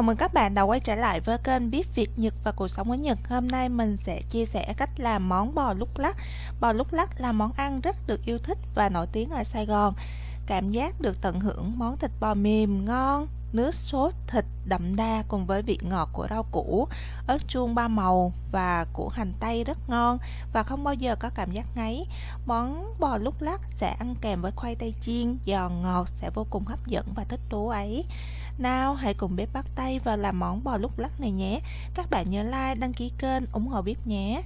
Chào mừng các bạn đã quay trở lại với kênh Biết Việt Nhật và Cuộc Sống ở Nhật. Hôm nay mình sẽ chia sẻ cách làm món bò lúc lắc. Bò lúc lắc là món ăn rất được yêu thích và nổi tiếng ở Sài Gòn. Cảm giác được tận hưởng món thịt bò mềm ngon, nước sốt thịt đậm đà cùng với vị ngọt của rau củ, ớt chuông ba màu và của hành tây rất ngon và không bao giờ có cảm giác ngấy. Món bò lúc lắc sẽ ăn kèm với khoai tây chiên, giòn ngọt sẽ vô cùng hấp dẫn và thích thú ấy. Nào, hãy cùng bếp bắt tay vào làm món bò lúc lắc này nhé. Các bạn nhớ like, đăng ký kênh, ủng hộ bếp nhé.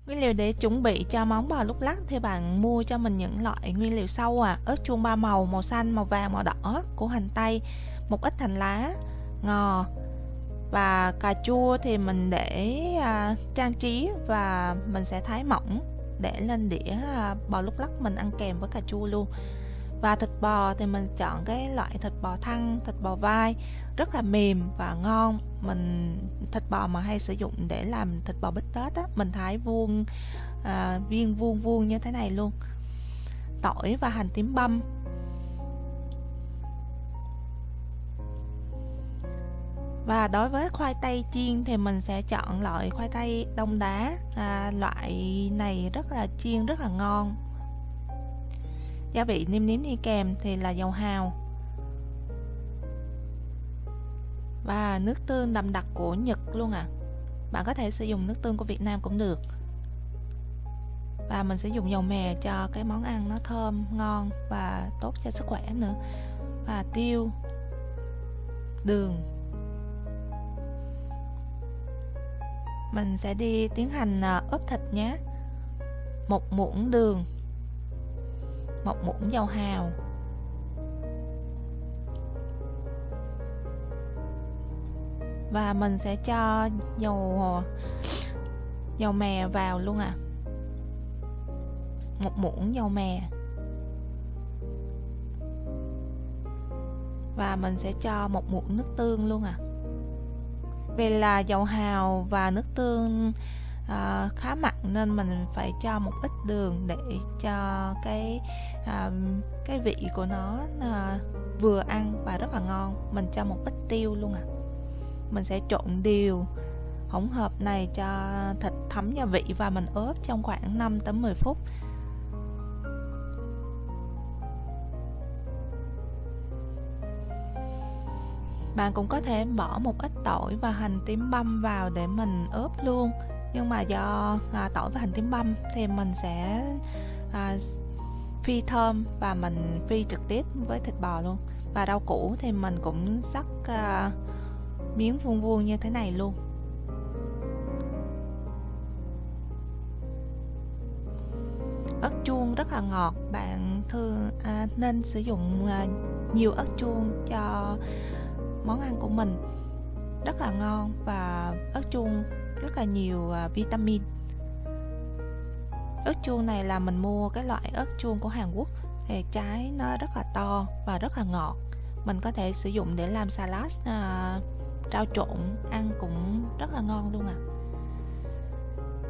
Nguyên liệu để chuẩn bị cho món bò lúc lắc thì bạn mua cho mình những loại nguyên liệu sau ớt chuông ba màu, màu xanh, màu vàng, màu đỏ, củ hành tây, một ít hành lá, ngò và cà chua thì mình để trang trí và mình sẽ thái mỏng để lên đĩa bò lúc lắc mình ăn kèm với cà chua luôn. Và thịt bò thì mình chọn cái loại thịt bò thăn, thịt bò vai rất là mềm và ngon. Thịt bò mà hay sử dụng để làm thịt bò bít tết mình thái viên vuông vuông như thế này luôn. Tỏi và hành tím băm. Và đối với khoai tây chiên thì mình sẽ chọn loại khoai tây đông đá, loại này rất là chiên rất là ngon. Gia vị nêm nếm đi kèm thì là dầu hào và nước tương đậm đặc của Nhật luôn Bạn có thể sử dụng nước tương của Việt Nam cũng được. Và mình sẽ dùng dầu mè cho cái món ăn nó thơm, ngon và tốt cho sức khỏe nữa. Và tiêu, đường. Mình sẽ tiến hành ướp thịt nhé. Một muỗng đường, một muỗng dầu hào, và mình sẽ cho dầu mè vào luôn một muỗng dầu mè, và mình sẽ cho một muỗng nước tương luôn Vì là dầu hào và nước tương khá mặn nên mình phải cho một ít đường để cho cái vị của nó vừa ăn và rất là ngon. Mình cho một ít tiêu luôn Mình sẽ trộn đều hỗn hợp này cho thịt thấm gia vị và mình ướp trong khoảng 5 tới 10 phút. Bạn cũng có thể bỏ một ít tỏi và hành tím băm vào để mình ướp luôn. Nhưng mà do tỏi và hành tím băm thì mình sẽ phi thơm và mình phi trực tiếp với thịt bò luôn. Và rau củ thì mình cũng cắt miếng vuông vuông như thế này luôn. Ớt chuông rất là ngọt, bạn nên sử dụng nhiều ớt chuông cho món ăn của mình, rất là ngon và ớt chuông rất là nhiều vitamin. Ớt chuông này là mình mua cái loại ớt chuông của Hàn Quốc thì trái nó rất là to và rất là ngọt. Mình có thể sử dụng để làm salad, rau trộn ăn cũng rất là ngon luôn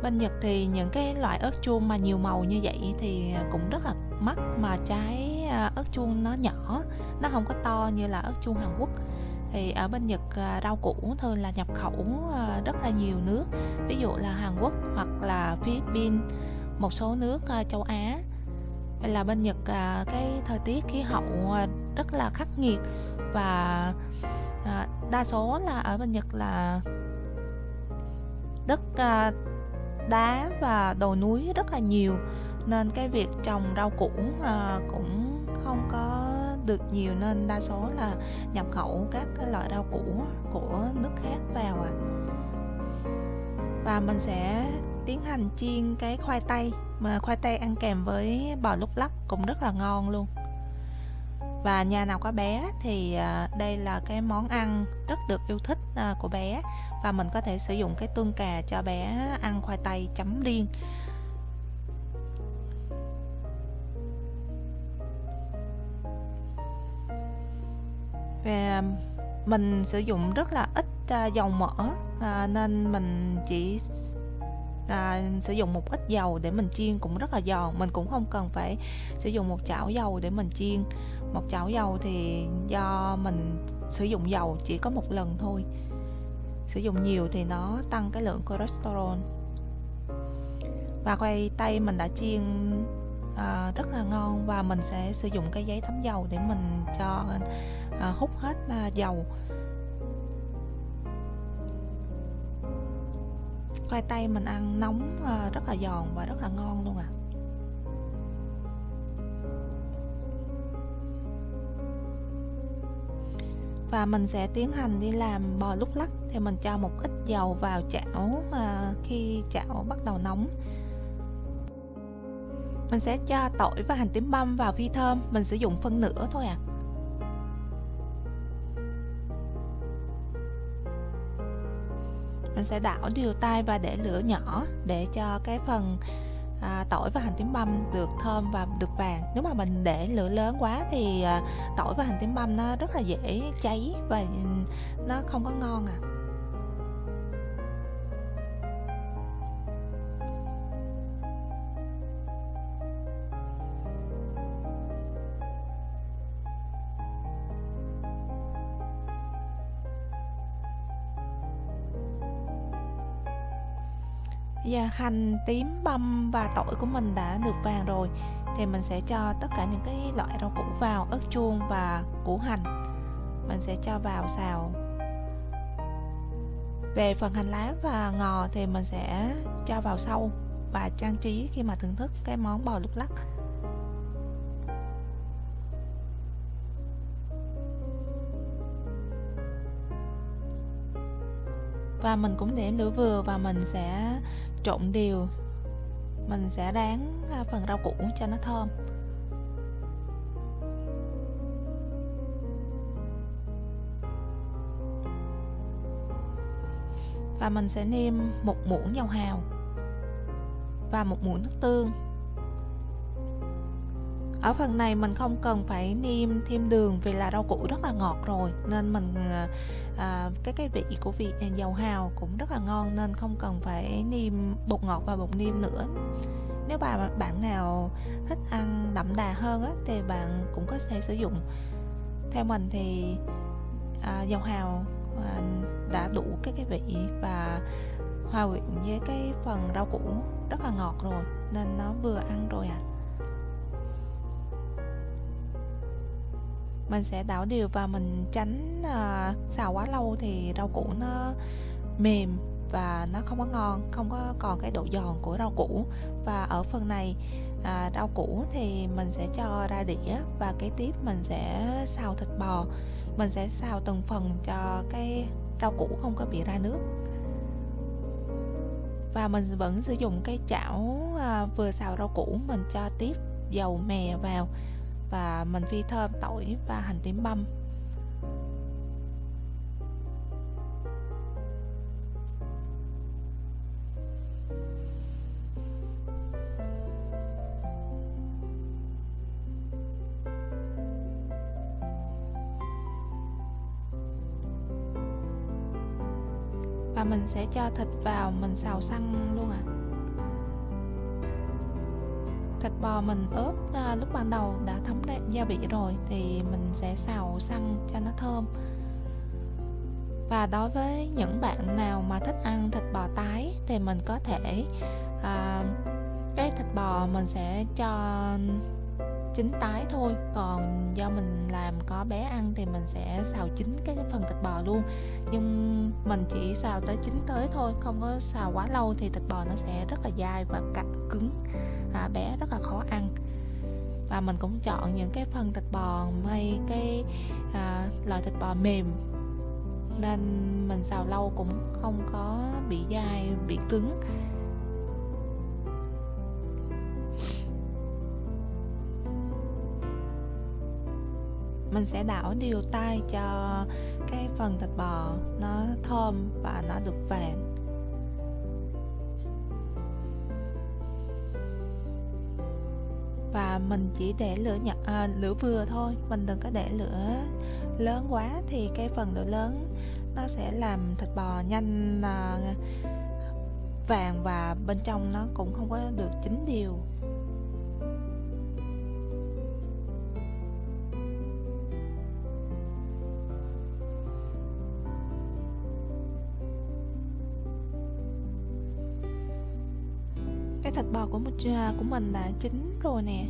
Bên Nhật thì những cái loại ớt chuông mà nhiều màu như vậy thì cũng rất là mắc, mà trái ớt chuông nó nhỏ, nó không có to như là ớt chuông Hàn Quốc. Thì ở bên Nhật rau củ thường là nhập khẩu rất là nhiều nước, ví dụ là Hàn Quốc hoặc là Philippines, một số nước châu Á. Vậy là bên Nhật cái thời tiết khí hậu rất là khắc nghiệt và đa số là ở bên Nhật là đất đá và đồi núi rất là nhiều, nên cái việc trồng rau củ cũng không có được nhiều, nên đa số là nhập khẩu các cái loại rau củ của nước khác vào Và mình sẽ tiến hành chiên cái khoai tây, mà khoai tây ăn kèm với bò lúc lắc cũng rất là ngon luôn. Và nhà nào có bé thì đây là cái món ăn rất được yêu thích của bé, và mình có thể sử dụng cái tương cà cho bé ăn khoai tây chấm riêng. Và mình sử dụng rất là ít dầu mỡ nên mình chỉ sử dụng một ít dầu để mình chiên cũng rất là giòn. Mình cũng không cần phải sử dụng một chảo dầu để mình chiên. Một chảo dầu thì do mình sử dụng dầu chỉ có một lần thôi, sử dụng nhiều thì nó tăng cái lượng cholesterol. Và khoai tây mình đã chiên rất là ngon, và mình sẽ sử dụng cái giấy thấm dầu để mình cho hút hết dầu. Khoai tây mình ăn nóng rất là giòn và rất là ngon luôn ạ. Và mình sẽ tiến hành đi làm bò lúc lắc. Thì mình cho một ít dầu vào chảo khi chảo bắt đầu nóng. Mình sẽ cho tỏi và hành tím băm vào phi thơm. Mình sử dụng phân nửa thôi ạ. Mình sẽ đảo đều tay và để lửa nhỏ để cho cái phần tỏi và hành tím băm được thơm và được vàng. Nếu mà mình để lửa lớn quá thì tỏi và hành tím băm nó rất là dễ cháy và nó không có ngon ạ. Giờ hành tím băm và tỏi của mình đã được vàng rồi, thì mình sẽ cho tất cả những cái loại rau củ vào, ớt chuông và củ hành. Mình sẽ cho vào xào. Về phần hành lá và ngò thì mình sẽ cho vào sau và trang trí khi mà thưởng thức cái món bò lúc lắc. Và mình cũng để lửa vừa và mình sẽ trộn đều. Mình sẽ rán phần rau củ cho nó thơm. Và mình sẽ nêm một muỗng dầu hào và một muỗng nước tương. Ở phần này mình không cần phải nêm thêm đường vì là rau củ rất là ngọt rồi, nên mình cái vị của dầu hào cũng rất là ngon, nên không cần phải nêm bột ngọt và bột nêm nữa. Nếu bạn nào thích ăn đậm đà hơn á, thì bạn cũng có thể sử dụng. Theo mình thì dầu hào đã đủ cái vị và hòa quyện với cái phần rau củ rất là ngọt rồi, nên nó vừa ăn rồi ạ. Mình sẽ đảo đều và mình tránh xào quá lâu thì rau củ nó mềm và nó không có ngon, không có còn cái độ giòn của rau củ. Và ở phần này rau củ thì mình sẽ cho ra đĩa, và kế tiếp mình sẽ xào thịt bò. Mình sẽ xào từng phần cho cái rau củ không có bị ra nước. Và mình vẫn sử dụng cái chảo vừa xào rau củ, mình cho tiếp dầu mè vào và mình phi thơm tỏi và hành tím băm. Và mình sẽ cho thịt vào, mình xào săn luôn ạ. Thịt bò mình ướp lúc ban đầu đã thấm gia vị rồi thì mình sẽ xào săn cho nó thơm. Và đối với những bạn nào mà thích ăn thịt bò tái thì mình có thể cái thịt bò mình sẽ cho chín tái thôi, còn do mình làm có bé ăn thì mình sẽ xào chín cái phần thịt bò luôn. Nhưng mình chỉ xào tới chín tới thôi, không có xào quá lâu thì thịt bò nó sẽ rất là dai và cứng, bé rất là khó ăn. Và mình cũng chọn những cái phần thịt bò hay cái loại thịt bò mềm, nên mình xào lâu cũng không có bị dai, bị cứng. Mình sẽ đảo đều tay cho cái phần thịt bò nó thơm và nó được vàng. Và mình chỉ để lửa vừa thôi, mình đừng có để lửa lớn quá, thì cái phần lửa lớn nó sẽ làm thịt bò nhanh vàng và bên trong nó cũng không có được chín đều. Cái thịt bò của mình đã chín rồi nè.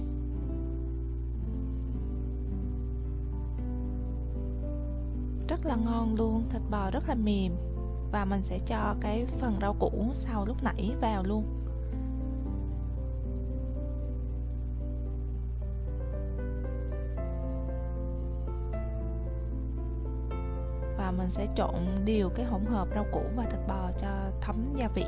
Rất là ngon luôn, thịt bò rất là mềm. Và mình sẽ cho cái phần rau củ sau lúc nãy vào luôn. Và mình sẽ trộn đều cái hỗn hợp rau củ và thịt bò cho thấm gia vị.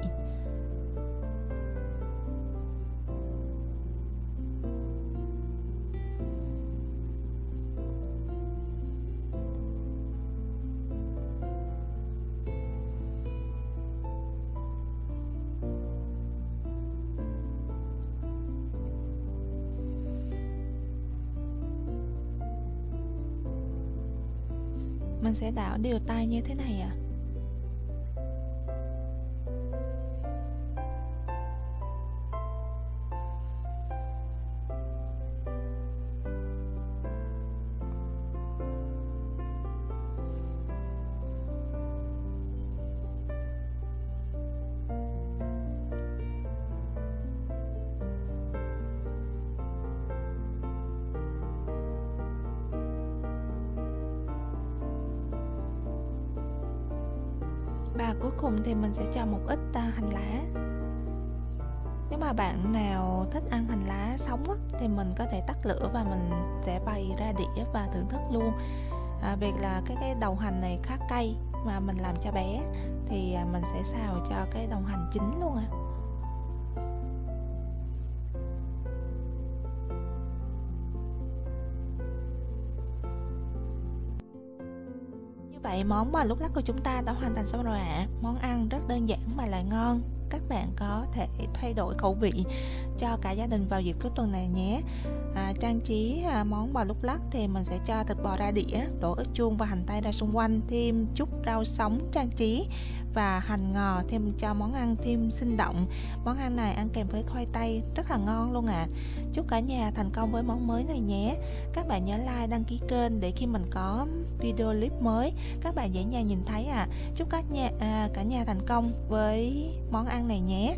Mình sẽ đảo đều tay như thế này ạ. Và cuối cùng thì mình sẽ cho một ít hành lá. Nếu mà bạn nào thích ăn hành lá sống á, thì mình có thể tắt lửa và mình sẽ bày ra đĩa và thưởng thức luôn. Việc là cái đầu hành này khá cay mà mình làm cho bé thì mình sẽ xào cho cái đầu hành chín luôn ạ. Vậy món bò lúc lắc của chúng ta đã hoàn thành xong rồi ạ. Món ăn rất đơn giản mà lại ngon. Các bạn có thể thay đổi khẩu vị cho cả gia đình vào dịp cuối tuần này nhé. Trang trí món bò lúc lắc thì mình sẽ cho thịt bò ra đĩa, đổ ớt chuông và hành tây ra xung quanh, thêm chút rau sống trang trí và hành ngò thêm cho món ăn thêm sinh động. Món ăn này ăn kèm với khoai tây rất là ngon luôn ạ. Chúc cả nhà thành công với món mới này nhé. Các bạn nhớ like, đăng ký kênh để khi mình có video clip mới các bạn dễ dàng nhìn thấy ạ. Chúc cả nhà thành công với món ăn này nhé.